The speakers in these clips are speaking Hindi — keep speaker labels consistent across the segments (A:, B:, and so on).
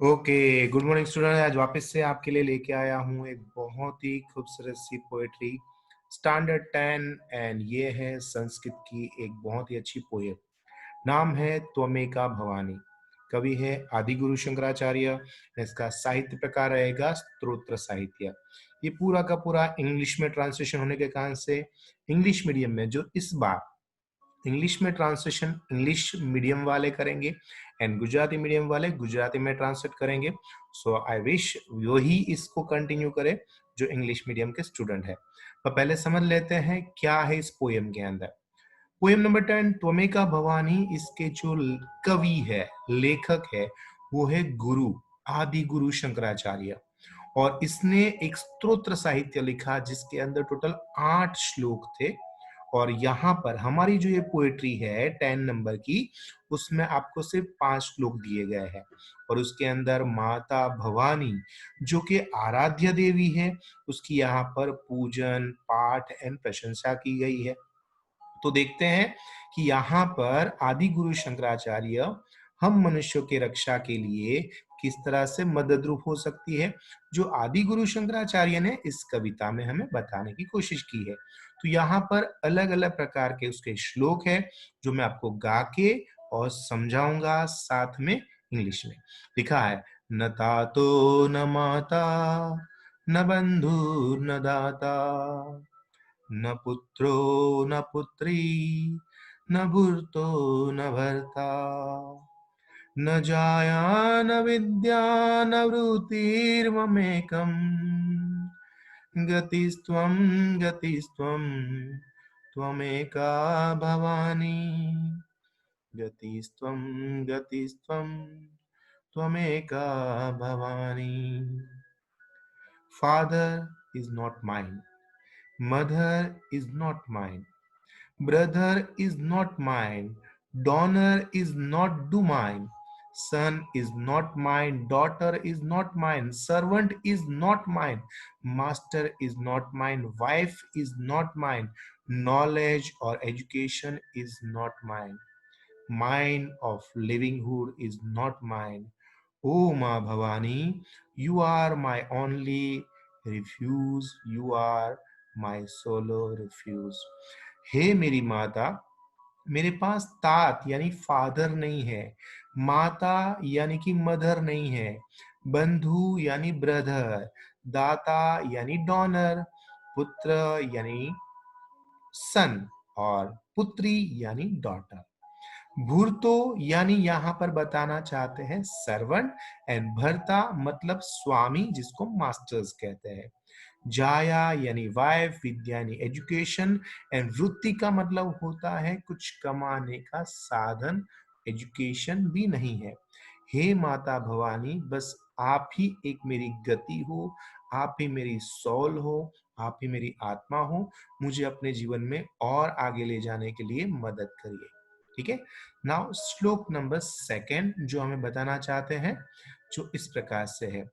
A: Okay, good morning student. आज वापस से आपके लिए लेके आया हूँ एक बहुत ही खूबसूरत सी पोएट्री स्टैंडर्ड 10 एंड ये है संस्कृत की एक बहुत ही अच्छी पोएम। नाम है त्वमेका भवानी। कवि है आदि गुरु शंकराचार्य। इसका साहित्य प्रकार रहेगा स्तोत्र साहित्य। ये पूरा का पूरा इंग्लिश में ट्रांसलेशन होने के कारण से इंग्लिश मीडियम में जो इस बार इंग्लिश में ट्रांसलेशन इंग्लिश मीडियम वाले करेंगे एंड गुजराती मीडियम वाले गुजराती में ट्रांसलेट करेंगे। सो आई विश वो ही इसको कंटिन्यू करे जो इंग्लिश मीडियम के स्टूडेंट है। तो पहले समझ लेते हैं क्या है इस पोएम के अंदर। पोएम नंबर 10 त्वमेका भवानी। इसके जो कवि है, लेखक है, वो है गुरु आदि गुरु शंकराचार्य। और इसने एक स्तोत्र साहित्य लिखा जिसके अंदर टोटल 8 श्लोक थे। और यहाँ पर हमारी जो ये पोएट्री है 10 नंबर की, उसमें आपको सिर्फ 5 श्लोक दिए गए हैं। और उसके अंदर माता भवानी जो कि आराध्य देवी है, उसकी यहाँ पर पूजन पाठ एंड प्रशंसा की गई है। तो देखते हैं कि यहाँ पर आदि गुरु शंकराचार्य हम मनुष्यों के रक्षा के लिए किस तरह से मदद रूप हो सकती है, जो आदि गुरु शंकराचार्य ने इस कविता में हमें बताने की कोशिश की है। तो यहाँ पर अलग अलग प्रकार के उसके श्लोक है जो मैं आपको गा के और समझाऊंगा साथ में इंग्लिश में। लिखा है, न तातो न माता न बंधु न दाता न पुत्रो न पुत्री न भूर्तो न भर्ता न जाया न विद्या न वृत्तिर्ममेकम् गतिस्त्वं गतिस्त्वं त्वमेका Bhavani गतिस्त्वं गतिस्त्वं त्वमेका Bhavani. Father is not mine, mother is not mine, brother is not mine, donor is not do mine, son is not mine, daughter is not mine, servant is not mine, master is not mine, wife is not mine, knowledge or education is not mine, mine of livinghood is not mine. O Ma Bhavani, you are my only refuge, you are my solo refuge. हे मेरी माता, मेरे पास तात यानी फादर नहीं है, माता यानी कि मदर नहीं है, बंधु यानी ब्रदर, दाता यानी डोनर, पुत्र यानी सन और पुत्री यानी डॉटर। भूर्तो यानी यहाँ पर बताना चाहते हैं सर्वेंट एंड भर्ता मतलब स्वामी जिसको मास्टर्स कहते हैं। जाया यानी वाइफ, विद्या यानी एजुकेशन एंड वृत्ति का मतलब होता है कुछ कमाने का साधन, एजुकेशन भी नहीं है। हे माता भवानी, बस आप ही एक मेरी गति हो, आप ही मेरी सोल हो, आप ही मेरी आत्मा हो, मुझे अपने जीवन में और आगे ले जाने के लिए मदद करिए। ठीक है। नाउ श्लोक नंबर 2 जो हमें बताना चाहते हैं, जो इस प्रकार से है।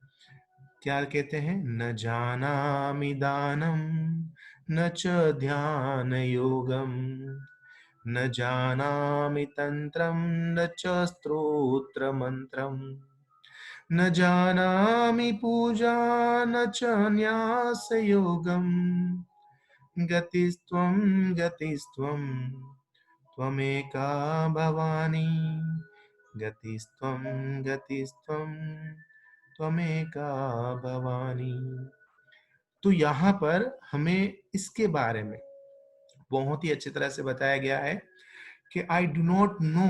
A: क्या कहते हैं? न जानामि दानम न च ध्यान योगम न जानामि तंत्रम न च स्तोत्र मंत्रम न जानामि पूजा न च न्यास योगम गतिस्त्वं गतिस्त्वं त्वमेका भवानी गतिस्त्वं गतिस्त्वं त्वमेका भवानी। तो यहाँ पर हमें इसके बारे में बहुत ही अच्छी तरह से बताया गया है कि I do not know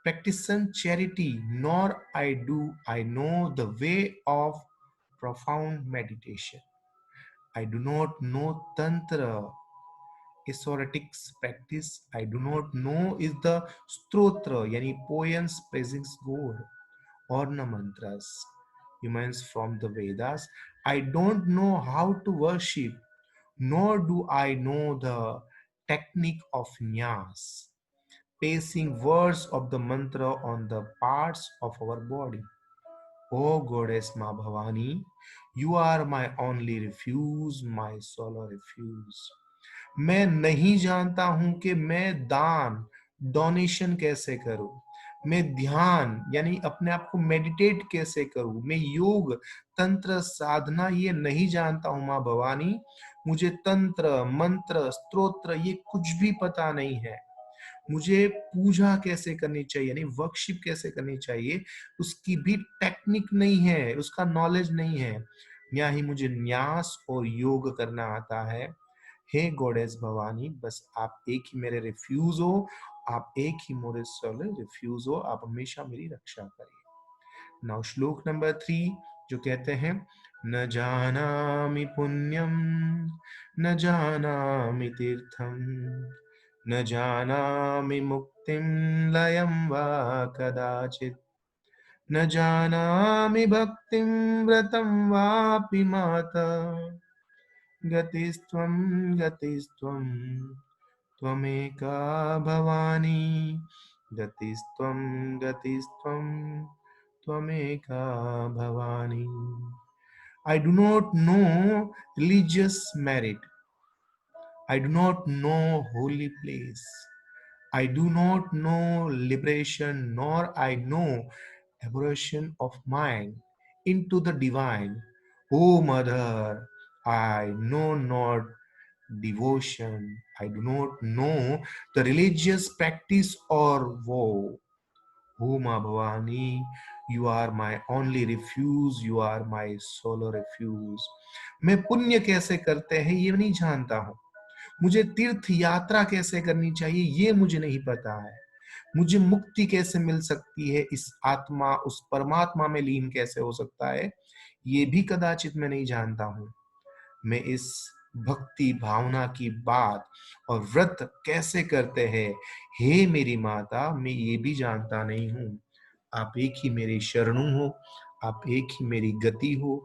A: practice charity nor I know the way of profound meditation. I do not know tantra esoterics practice. I do not know is the stotra yani poems praising God or na mantras humans from the Vedas. I don't know how to worship, nor do I know the technique of nyas, pacing words of the mantra on the parts of our body. O Goddess Ma Bhavani, you are my only refuge, my sole refuge. मैं नहीं जानता हूं कि मैं दान डोनेशन कैसे करूं, मैं ध्यान यानी अपने आप को मेडिटेट कैसे करूं, मैं योग तंत्र साधना ये नहीं जानता हूं माँ भवानी। मुझे तंत्र मंत्र स्तोत्र ये कुछ भी पता नहीं है। मुझे पूजा कैसे करनी चाहिए यानी वर्कशिप कैसे करनी चाहिए उसकी भी टेक्निक नहीं है, उसका नॉलेज नहीं है। या ही मुझे न्यास और योग करना आता है। हे गॉडेस भवानी, बस आप एक ही मेरे रिफ्यूज हो, आप एक ही मेरे सोल रिफ्यूज हो, आप हमेशा मेरी रक्षा करिए। नाउ श्लोक नंबर 3 जो कहते हैं, न जानामि पुण्यम न जानामि तीर्थम न जानामि मुक्तिं लयं वा कदाचित् न जानामि भक्तिं व्रतं वापि माता गतिस्त्वं गतिस्त्वं त्वमेका Bhavani गतिस्त्वं गतिस्त्वं त्वमेका Bhavani. I do not know religious merit. I do not know holy place. I do not know liberation, nor I know aberration of mind into the divine. O Mother, I know not devotion. I do not know the religious practice or vow. O Ma Bhavani, you are my only refuge, you are my solo refuge. मैं पुण्य कैसे करते हैं ये नहीं जानता हूँ। मुझे तीर्थ यात्रा कैसे करनी चाहिए ये मुझे नहीं पता है। मुझे मुक्ति कैसे मिल सकती है, इस आत्मा उस परमात्मा में लीन कैसे हो सकता है, ये भी कदाचित मैं नहीं जानता हूँ। मैं इस भक्ति भावना की बात और व्रत कैसे करते हैं, हे मेरी माता, मैं ये भी जानता नहीं हूँ। आप एक ही मेरे शरणु हो, आप एक ही मेरी गति हो।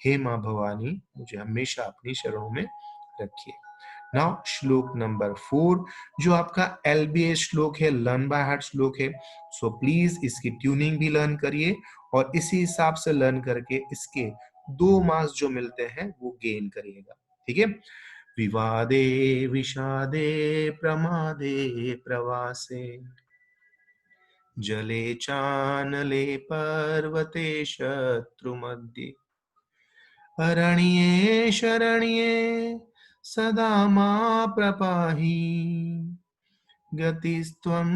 A: हे माँ भवानी, मुझे हमेशा अपनी शरणों में रखिए। नाउ श्लोक नंबर 4 जो आपका एलबीएस श्लोक है, लर्न बाय हार्ट श्लोक है। सो प्लीज इसकी ट्यूनिंग भी लर्न करिए और इसी हिसाब से लर्न करके इसके 2 मार्क्स जो मिलते हैं वो गेन करिएगा। ठीक है। विवादे विषादे प्रमादे प्रवासे जले चानले पर्वते शत्रुमध्ये अरण्ये शरण्ये सदा मा प्रपाहि गतिस्त्वं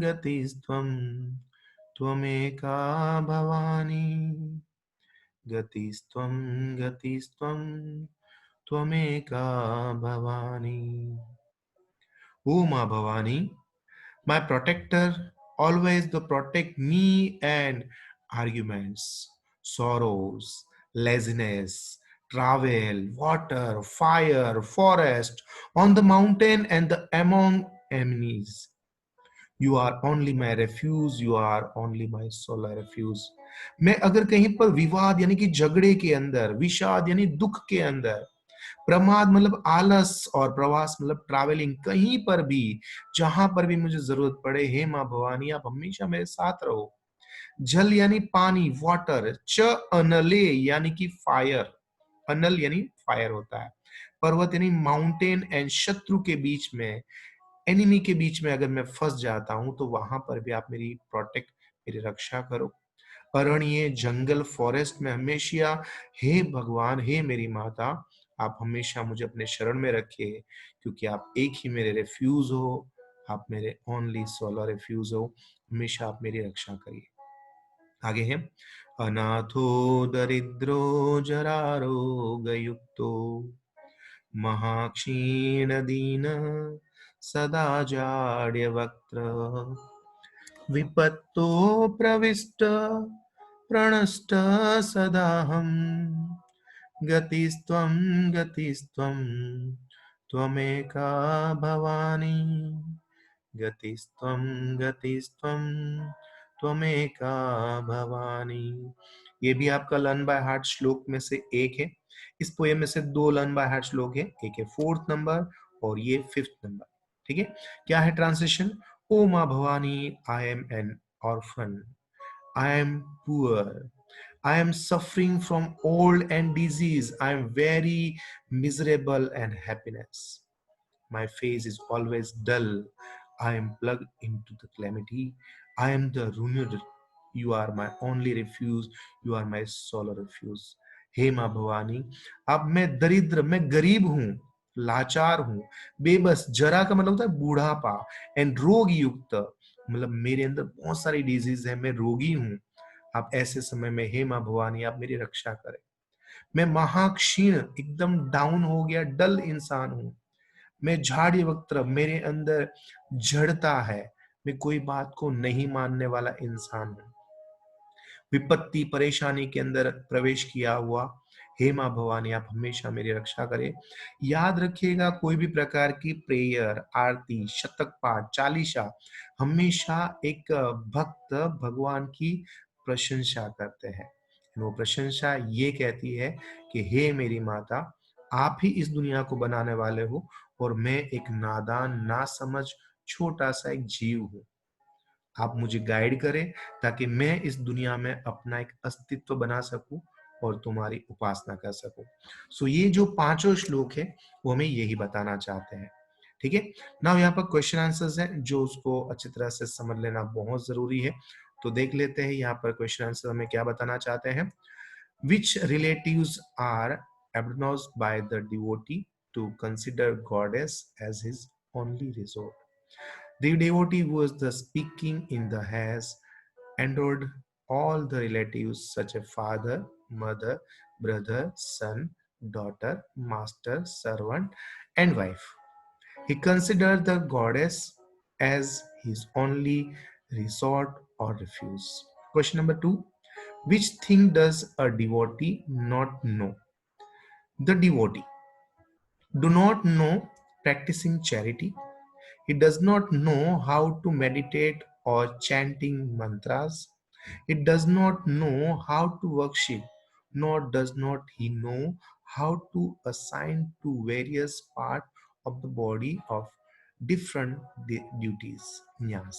A: गतिस्त्वं त्वमेका भवानी गतिस्त्वं गतिस्त्वं त्वमेका भवानी। ओ माँ Bhavani, my protector, always to protect me and arguments, sorrows, laziness, travel, water, fire, forest, on the mountain and the among enemies. You are only my refuge, you are only my sole refuge. मैं अगर कहीं पर विवाद यानी कि झगड़े के अंदर, विषाद यानी दुख के अंदर, प्रमाद मतलब आलस और प्रवास मतलब ट्रैवलिंग, कहीं पर भी जहां पर भी मुझे जरूरत पड़े, हे माँ भवानी आप हमेशा मेरे साथ रहो। जल यानी पानी, वाटर, च अनले यानी कि फायर, अनल यानी फायर होता है। पर्वत यानी माउंटेन एंड शत्रु के बीच में, एनिमी के बीच में अगर मैं फंस जाता हूं तो वहां पर भी आप मेरी प्रोटेक्ट, मेरी रक्षा करो। अरण्य जंगल फॉरेस्ट में हमेशा, हे भगवान हे मेरी माता आप हमेशा मुझे अपने शरण में रखिए, क्योंकि आप एक ही मेरे रेफ्यूज हो, आप मेरे ओनली सोलो रेफ्यूज हो। हमेशा आप मेरी रक्षा करिए। आगे है, अनाथो दरिद्रो जरारोग युक्तो महाक्षीण दीन सदा जाड्य वक्त्र विपत्तो प्रविष्ट प्रणष्ट सदाहं गतिस्त्वं गतिस्त्वं त्वमेका भवानी गतिस्त्वं गतिस्त्वं त्वमेका भवानी। ये भी आपका लर्न बाय हार्ट श्लोक में से एक है। इस पोएम में से 2 लर्न बाय हार्ट श्लोक है, एक है 4th नंबर और ये 5th नंबर। ठीक है। क्या है ट्रांसलेशन? ओ माँ Bhavani, I am an orphan, I am poor, I am suffering from old and disease, I am very miserable and happiness. My face is always dull. I am plugged into the calamity. I am the ruined. You are my only refuge. You are my sole refuge. हे माँ भवानी, अब मैं दरिद्र, मैं गरीब हूँ, लाचार हूँ, बेबस, जरा का मतलब होता है बूढ़ापा, एंड रोग युक्त, मतलब मेरे अंदर बहुत सारी डिजीज है, मैं रोगी हूँ। आप ऐसे समय में हे माँ भवानी आप मेरी रक्षा करें। मैं महाक्षीण, एकदम डाउन हो गया, डल इंसान हूँ। मैं झाड़ी वक्त, मेरे अंदर जड़ता है, मैं कोई बात को नहीं मानने वाला इंसान हूँ। विपत्ति परेशानी के अंदर प्रवेश किया हुआ, हे माँ भवानी आप हमेशा मेरी रक्षा करें। याद रखिएगा, कोई भी प्रकार की प्रेयर, आरती, शतक पाठ, चालीसा, हमेशा एक भक्त भगवान की प्रशंसा करते हैं। वो प्रशंसा ये कहती है कि हे मेरी माता, आप ही इस दुनिया को बनाने वाले हो और मैं एक नादान, नासमझ, छोटा सा एक जीव हूँ। आप मुझे गाइड करें ताकि मैं इस दुनिया में अपना एक अस्तित्व बना सकूं और तुम्हारी उपासना कर सकूं। सो ये जो पांचों श्लोक है वो हमें यही बताना चाहते हैं। ठीक है, नाउ यहाँ पर क्वेश्चन आंसर्स हैं जो उसको अच्छी तरह से समझ लेना बहुत जरूरी है। तो देख लेते हैं यहाँ पर क्वेश्चन आंसर हमें क्या बताना चाहते हैं। Which relatives are acknowledged by the devotee to consider goddess as his only resort. The devotee was the speaking in the has enrolled all the relatives such as father, mother, brother, son, daughter, master, servant, and wife. He considered the goddess as his only resort or refuge. Question number 2. Which thing does a devotee not know? The devotee do not know practicing charity. He does not know how to meditate or chanting mantras. He does not know how to worship, nor does not he know how to assign to various parts of the body of different duties. Nyas.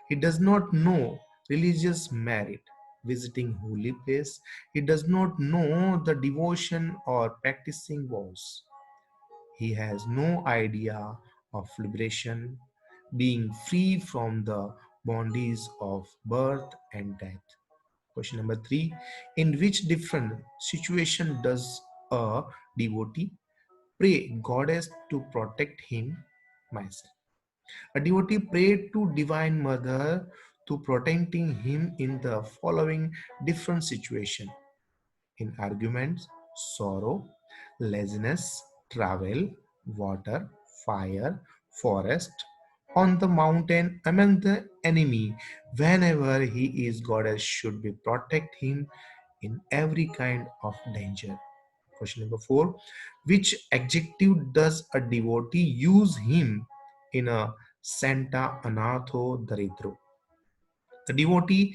A: He does not know religious merit, visiting holy place. He does not know the devotion or practicing vows. He has no idea of liberation, being free from the bondages of birth and death. Question number 3. In which different situation does a devotee pray goddess to protect him, myself? A devotee prayed to Divine Mother to protecting him in the following different situation: in arguments, sorrow, laziness, travel, water, fire, forest, on the mountain, among the enemy. Whenever he is, goddess should be protect him in every kind of danger. Question number 4. Which adjective does a devotee use him in a Santa Anatho Daridro? The devotee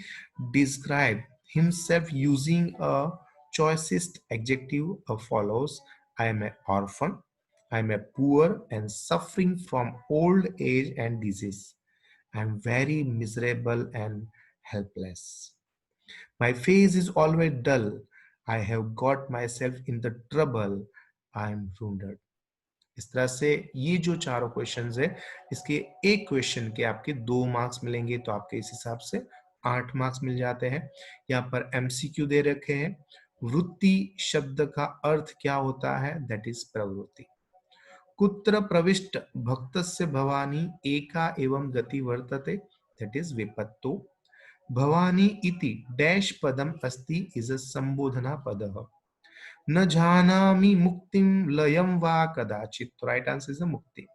A: describes himself using a choicest adjective as follows: I am an orphan, I am a poor and suffering from old age and disease. I am very miserable and helpless. My face is always dull. I have got myself in the trouble. I am wounded. इस तरह से ये जो चारों क्वेश्चंस है, इसके एक क्वेश्चन के आपके 2 मार्क्स मिलेंगे, तो आपके इस हिसाब से 8 मार्क्स मिल जाते हैं। यहाँ पर एमसीक्यू दे रखे हैं। वृत्ति शब्द का अर्थ क्या होता है? दैट इज प्रवृत्ति। कुत्र प्रविष्ट भक्तस्य भवानी एका एवं गति वर्तते, दैट इज विपत्तो। भवानी इति डैश पदम अस्ति इज अ संबोधना पदः। न जानामि मुक्तिं लयं वा कदाचित, तो राइट आंसर इज मुक्ति।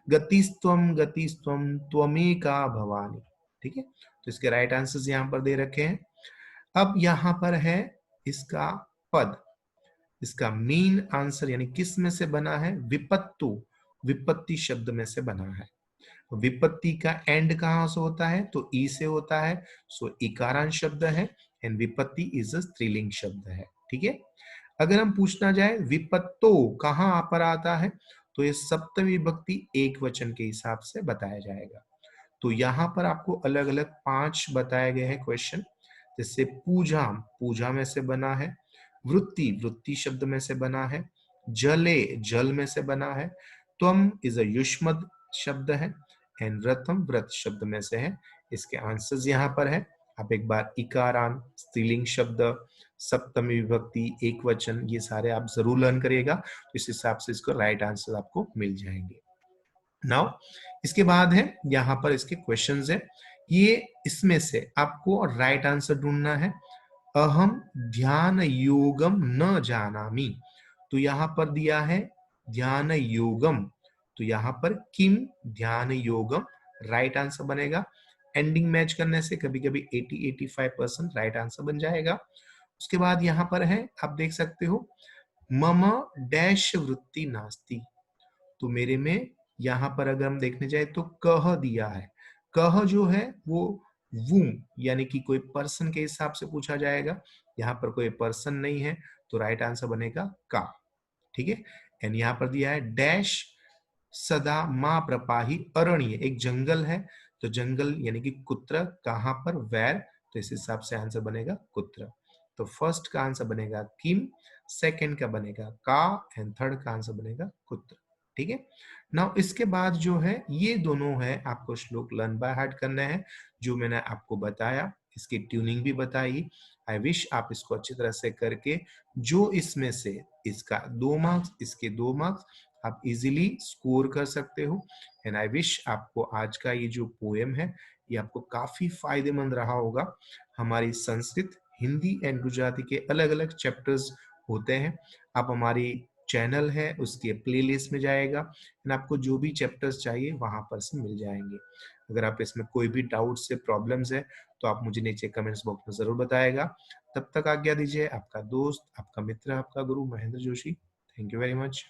A: गतिस्त्वम त्वमेका भवानी। ठीक है, तो इसके राइट आंसर्स यहाँ पर दे रखे हैं। अब यहाँ पर है इसका पद, इसका मेन आंसर यानी किस में से बना है? विपत्तु, विपत्ति शब्द में से बना है। विपत्ति का एंड कहां से होता है? तो ई से होता है, सो इकारांश शब्द है, एंड विपत्ति इज अ स्त्रीलिंग शब्द है। ठीक है, अगर हम पूछना जाए विपत्तो कहां पर आता है, तो ये सप्तमी विभक्ति एक वचन के हिसाब से बताया जाएगा। तो यहाँ पर आपको अलग अलग 5 बताए गए हैं क्वेश्चन, जैसे पूजा, पूजा में से बना है। वृत्ति, वृत्ति शब्द में से बना है। जले, जल में से बना है। त्वम इज अ युष्मद शब्द है, एंड व्रतम, व्रत शब्द में से है। इसके आंसर्स यहाँ पर है। आप एक बार इकारान, स्त्रीलिंग शब्द, सप्तमी विभक्ति, एक वचन, ये सारे आप जरूर लर्न करिएगा, तो इस हिसाब से इसको राइट आंसर आपको मिल जाएंगे। नाउ इसके बाद है यहाँ पर इसके क्वेश्चंस है। ये इसमें से आपको राइट आंसर ढूंढना है। अहम ध्यान योगम न जानामि, तो यहाँ पर दिया है ध्यान योगम, तो यहाँ पर किम ध्यान योगम राइट आंसर बनेगा। एंडिंग मैच करने से कभी कभी 80-85% राइट आंसर बन जाएगा। उसके बाद यहाँ पर है, आप देख सकते हो, मम डैश वृत्ति नास्ति, तो मेरे में यहाँ पर अगर हम देखने जाए तो कह दिया है। कह जो है वो वो यानी कि कोई पर्सन के हिसाब से पूछा जाएगा। यहाँ पर कोई पर्सन नहीं है, तो राइट आंसर बनेगा का। ठीक है। एंड यहाँ पर दिया है डैश सदा माँ प्रपाही अरण्य, एक जंगल है, तो जंगल यानी कि कुत्र, कहाँ पर, वेर, तो इस हिसाब से आंसर बनेगा कुत्र। तो फर्स्ट का आंसर बनेगा किम, सेकंड का बनेगा का, एंड थर्ड का आंसर बनेगा कुत्र। ठीक है। नाउ इसके बाद जो है ये दोनों है आपको श्लोक लर्न बाय हार्ट करना है, जो मैंने आपको बताया, इसकी ट्यूनिंग भी बताई। आई विश आप इसको अच्छी तरह से करके, जो इसमें से इसका 2 मार्क्स, इसके 2 मार्क्स आप इजीली स्कोर कर सकते हो। एंड आई विश आपको आज का ये जो पोएम है ये आपको काफी फायदेमंद रहा होगा। हमारी संस्कृत, हिंदी एंड गुजराती के अलग अलग चैप्टर्स होते हैं। आप हमारी चैनल है उसके प्लेलिस्ट में जाएगा, एंड आपको जो भी चैप्टर्स चाहिए वहां पर से मिल जाएंगे। अगर आप इसमें कोई भी डाउट्स या प्रॉब्लम्स है तो आप मुझे नीचे कमेंट्स बॉक्स में जरूर बताएगा। तब तक आज्ञा दीजिए, आपका दोस्त, आपका मित्र, आपका गुरु Mahendra Joshi. Thank you very much.